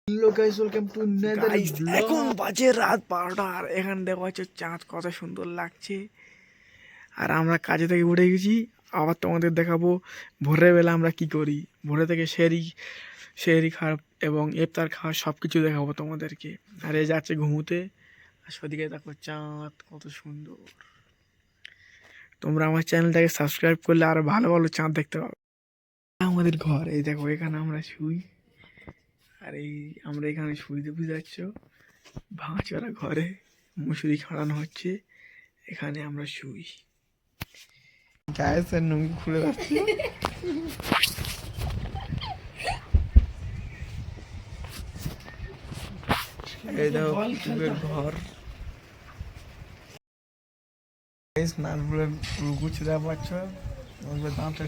Hello guys, welcome to nether guys blog. এখন বাজে রাত 12টা আর এখানে দেখো হচ্ছে চাঁদ কত সুন্দর লাগছে। আর আমরা কাজে থেকে উঠে গেছি। আবার তোমাদের দেখাবো ভোরের বেলা আমরা কি করি। ভোরে থেকে শেহরি খাওয়া এবং ইফতার খাওয়া সব কিছু দেখাবো তোমাদেরকে। আর এ যাচ্ছে ঘুমোতে। আর সেদিকে দেখো চাঁদ কত সুন্দর। তোমরা আমার চ্যানেলটাকে সাবস্ক্রাইব করলে আরো ভালো ভালো চাঁদ দেখতে পাবে। আমাদের ঘর এই দেখো, এখানে আমরা শুই। আর এই আমরা এখানে শুইতে বুঝতে পারছো, ভাঙাচোরা ঘরে মুসুরি খাড়ানো হচ্ছে, এখানে আমরা শুই। গায়েসের নুঙ্গি খুলে যাচ্ছে। এই দেখো কুকুরের ঘর। স্নান করে গুছিয়ে দেওয়া পাচ্ছ, দাঁতটা